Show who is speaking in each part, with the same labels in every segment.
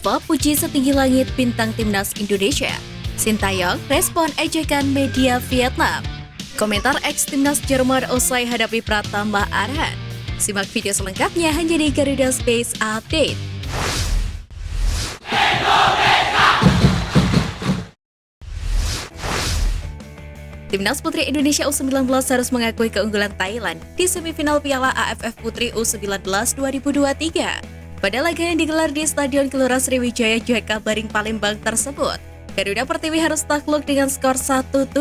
Speaker 1: FIFA puji setinggi langit bintang timnas Indonesia. Sintayong respon ejekan media Vietnam. Komentar ex timnas Jerman usai hadapi Pratama Arhan. Simak video selengkapnya hanya di Garuda Space Update. Timnas Putri Indonesia U19 harus mengakui keunggulan Thailand di semifinal Piala AFF Putri U19 2023. Pada laga yang digelar di Stadion Gelora Sriwijaya Jakabaring Palembang tersebut, Garuda Pertiwi harus takluk dengan skor 1-7.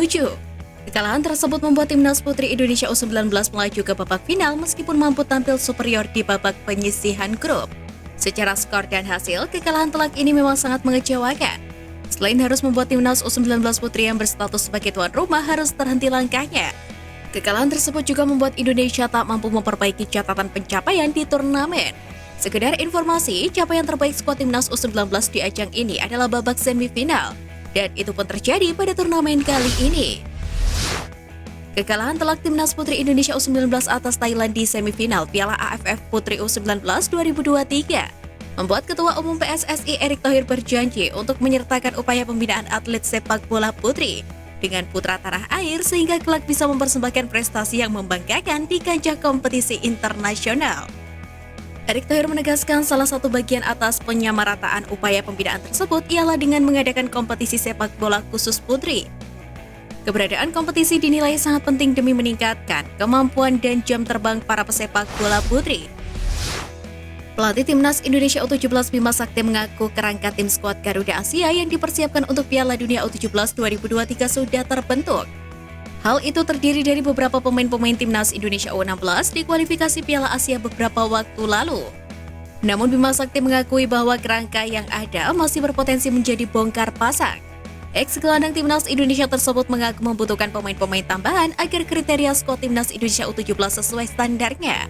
Speaker 1: Kekalahan tersebut membuat Timnas Putri Indonesia U19 melaju ke babak final meskipun mampu tampil superior di babak penyisihan grup. Secara skor dan hasil, kekalahan telak ini memang sangat mengecewakan. Selain harus membuat Timnas U19 Putri yang berstatus sebagai tuan rumah harus terhenti langkahnya, kekalahan tersebut juga membuat Indonesia tak mampu memperbaiki catatan pencapaian di turnamen. Sekedar informasi, capaian terbaik skuad Timnas U19 di ajang ini adalah babak semifinal, dan itu pun terjadi pada turnamen kali ini. Kekalahan telak Timnas Putri Indonesia U19 atas Thailand di semifinal Piala AFF Putri U19 2023 membuat Ketua Umum PSSI Erick Thohir berjanji untuk menyertakan upaya pembinaan atlet sepak bola putri dengan putra tanah air sehingga kelak bisa mempersembahkan prestasi yang membanggakan di kancah kompetisi internasional. Erick Thohir menegaskan salah satu bagian atas penyamarataan upaya pembinaan tersebut ialah dengan mengadakan kompetisi sepak bola khusus putri. Keberadaan kompetisi dinilai sangat penting demi meningkatkan kemampuan dan jam terbang para pesepak bola putri. Pelatih Timnas Indonesia U17 Bima Sakti mengaku kerangka tim skuad Garuda Asia yang dipersiapkan untuk Piala Dunia U17 2023 sudah terbentuk. Hal itu terdiri dari beberapa pemain-pemain Timnas Indonesia U16 di kualifikasi Piala Asia beberapa waktu lalu. Namun Bima Sakti mengakui bahwa kerangka yang ada masih berpotensi menjadi bongkar pasang. Ex-gelandang Timnas Indonesia tersebut mengaku membutuhkan pemain-pemain tambahan agar kriteria skuad Timnas Indonesia U17 sesuai standarnya.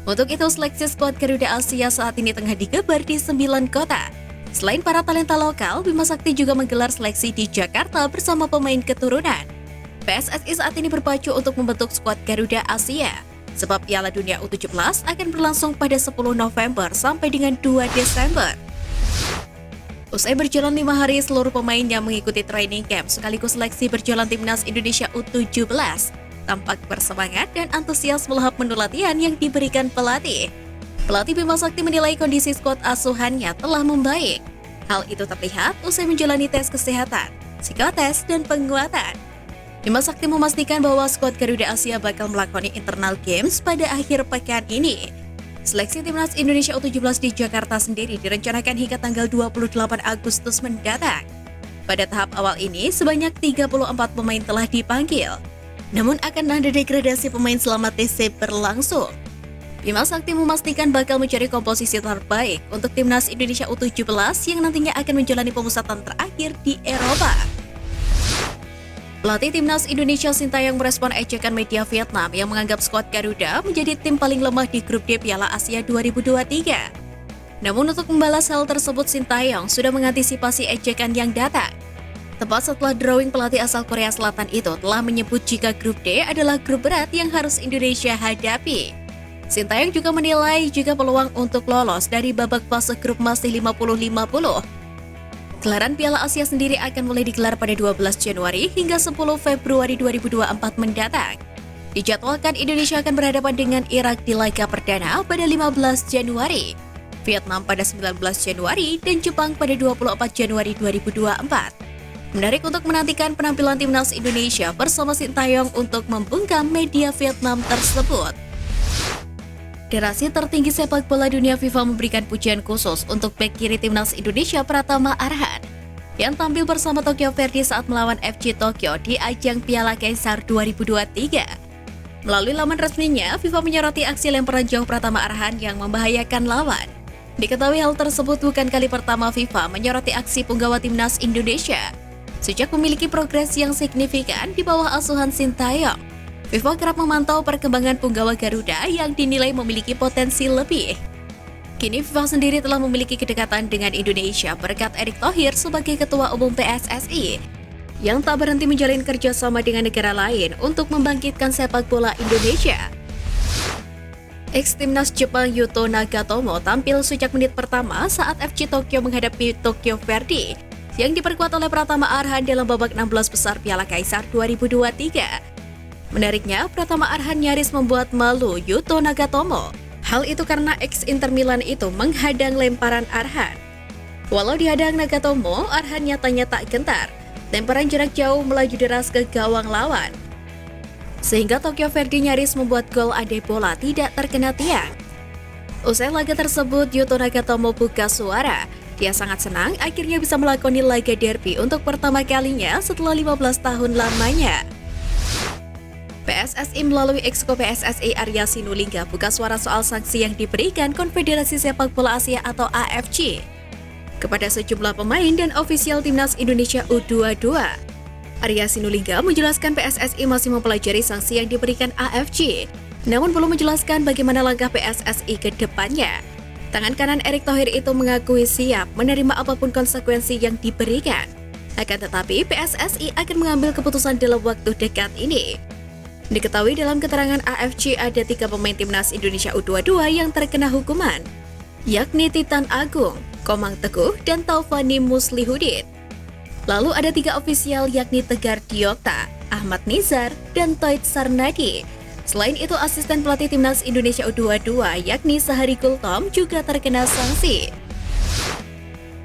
Speaker 1: Untuk itu, seleksi skuad Garuda Asia saat ini tengah digeber di 9 kota. Selain para talenta lokal, Bima Sakti juga menggelar seleksi di Jakarta bersama pemain keturunan. PSSI saat ini berpacu untuk membentuk skuad Garuda Asia, sebab Piala Dunia U17 akan berlangsung pada 10 November sampai dengan 2 Desember. Usai berjalan 5 hari, seluruh pemain yang mengikuti training camp sekaligus seleksi berjalan Timnas Indonesia U17 tampak bersemangat dan antusias melahap menu latihan yang diberikan pelatih. Pelatih Bima Sakti menilai kondisi skuad asuhannya telah membaik. Hal itu terlihat usai menjalani tes kesehatan, psikotes, dan penguatan. Bima Sakti memastikan bahwa skuad Garuda Asia bakal melakoni internal games pada akhir pekan ini. Seleksi Timnas Indonesia U17 di Jakarta sendiri direncanakan hingga tanggal 28 Agustus mendatang. Pada tahap awal ini, sebanyak 34 pemain telah dipanggil. Namun akan ada degradasi pemain selama TC berlangsung. Bima Sakti memastikan bakal mencari komposisi terbaik untuk Timnas Indonesia U17 yang nantinya akan menjalani pemusatan terakhir di Eropa. Pelatih Timnas Indonesia Sintayong merespon ejekan media Vietnam yang menganggap skuad Garuda menjadi tim paling lemah di grup D Piala Asia 2023. Namun untuk membalas hal tersebut, Sintayong sudah mengantisipasi ejekan yang datang. Tepat setelah drawing, pelatih asal Korea Selatan itu telah menyebut jika grup D adalah grup berat yang harus Indonesia hadapi. Sintayong juga menilai jika peluang untuk lolos dari babak fase grup masih 50-50. Gelaran Piala Asia sendiri akan mulai digelar pada 12 Januari hingga 10 Februari 2024 mendatang. Dijadwalkan Indonesia akan berhadapan dengan Irak di laga perdana pada 15 Januari, Vietnam pada 19 Januari, dan Jepang pada 24 Januari 2024. Menarik untuk menantikan penampilan Timnas Indonesia bersama Sintayong untuk membungkam media Vietnam tersebut. Federasi tertinggi sepak bola dunia FIFA memberikan pujian khusus untuk bek kiri Timnas Indonesia Pratama Arhan yang tampil bersama Tokyo Verdy saat melawan FC Tokyo di ajang Piala Kaisar 2023. Melalui laman resminya, FIFA menyoroti aksi lemparan jauh Pratama Arhan yang membahayakan lawan. Diketahui hal tersebut bukan kali pertama FIFA menyoroti aksi punggawa Timnas Indonesia. Sejak memiliki progres yang signifikan di bawah asuhan Sintayong, FIFA kerap memantau perkembangan punggawa Garuda yang dinilai memiliki potensi lebih. Kini FIFA sendiri telah memiliki kedekatan dengan Indonesia berkat Erick Thohir sebagai Ketua Umum PSSI, yang tak berhenti menjalin kerjasama dengan negara lain untuk membangkitkan sepak bola Indonesia. Ex-timnas Jepang Yuto Nagatomo tampil sejak menit pertama saat FC Tokyo menghadapi Tokyo Verdy yang diperkuat oleh Pratama Arhan dalam babak 16 besar Piala Kaisar 2023. Menariknya, Pratama Arhan nyaris membuat malu Yuto Nagatomo. Hal itu karena ex-Inter Milan itu menghadang lemparan Arhan. Walau dihadang Nagatomo, Arhan nyatanya tak gentar. Lemparan jarak jauh melaju deras ke gawang lawan, sehingga Tokyo Verdy nyaris membuat gol andai bola tidak terkena tiang. Usai laga tersebut, Yuto Nagatomo buka suara. Dia sangat senang akhirnya bisa melakoni laga derby untuk pertama kalinya setelah 15 tahun lamanya. PSSI melalui Exco PSSI Arya Sinulinga buka suara soal sanksi yang diberikan Konfederasi Sepak Bola Asia atau AFC kepada sejumlah pemain dan ofisial Timnas Indonesia U22. Arya Sinulinga menjelaskan PSSI masih mempelajari sanksi yang diberikan AFC, namun belum menjelaskan bagaimana langkah PSSI ke depannya. Tangan kanan Erick Thohir itu mengakui siap menerima apapun konsekuensi yang diberikan. Akan tetapi, PSSI akan mengambil keputusan dalam waktu dekat ini. Diketahui dalam keterangan AFC ada 3 pemain Timnas Indonesia U22 yang terkena hukuman, yakni Titan Agung, Komang Teguh, dan Taufani Muslihudin. Lalu ada 3 ofisial yakni Tegar Diokta, Ahmad Nizar, dan Toit Sarnadi. Selain itu, asisten pelatih Timnas Indonesia U22 yakni Sahari Kultom juga terkena sanksi.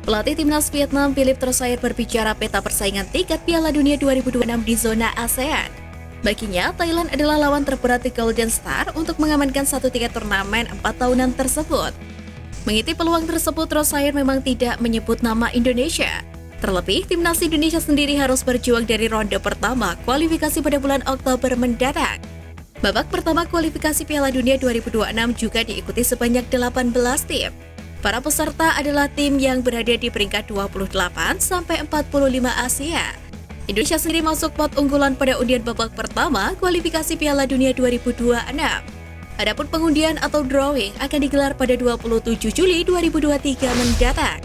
Speaker 1: Pelatih Timnas Vietnam Philip Trosaier berbicara peta persaingan tiket Piala Dunia 2026 di zona ASEAN. Baginya, Thailand adalah lawan terberat di Golden Star untuk mengamankan 1 tiket turnamen 4 tahunan tersebut. Mengintip peluang tersebut, Trosaier memang tidak menyebut nama Indonesia. Terlebih, Timnas Indonesia sendiri harus berjuang dari ronde pertama kualifikasi pada bulan Oktober mendatang. Babak pertama kualifikasi Piala Dunia 2026 juga diikuti sebanyak 18 tim. Para peserta adalah tim yang berada di peringkat 28 sampai 45 Asia. Indonesia sendiri masuk pot unggulan pada undian babak pertama kualifikasi Piala Dunia 2026. Adapun pengundian atau drawing akan digelar pada 27 Juli 2023 mendatang.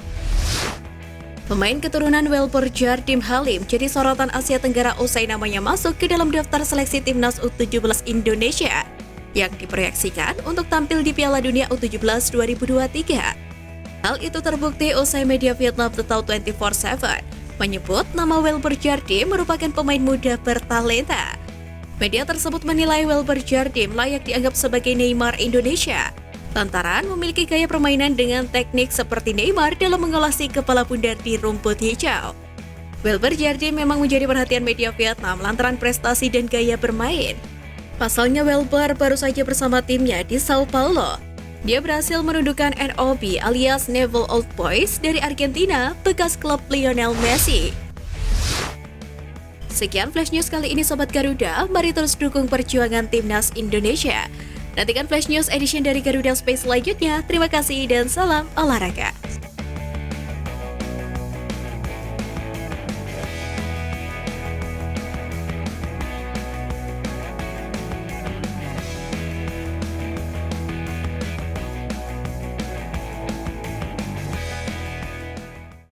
Speaker 1: Pemain keturunan Welper Jardim Halim jadi sorotan Asia Tenggara usai namanya masuk ke dalam daftar seleksi Timnas U17 Indonesia yang diproyeksikan untuk tampil di Piala Dunia U17 2023. Hal itu terbukti usai media Vietnam Total 24/7 menyebut nama Welper Jardim merupakan pemain muda bertalenta. Media tersebut menilai Welper Jardim layak dianggap sebagai Neymar Indonesia lantaran memiliki gaya permainan dengan teknik seperti Neymar dalam mengolah si kepala bundar di rumput hijau. Welper Jardim memang menjadi perhatian media Vietnam lantaran prestasi dan gaya bermain. Pasalnya, Welper baru saja bersama timnya di Sao Paulo. Dia berhasil menundukkan NOB alias Newell's Old Boys dari Argentina, bekas klub Lionel Messi. Sekian Flash News kali ini Sobat Garuda, mari terus dukung perjuangan Timnas Indonesia. Nantikan Flash News edition dari Garuda Space selanjutnya. Terima kasih dan salam olahraga.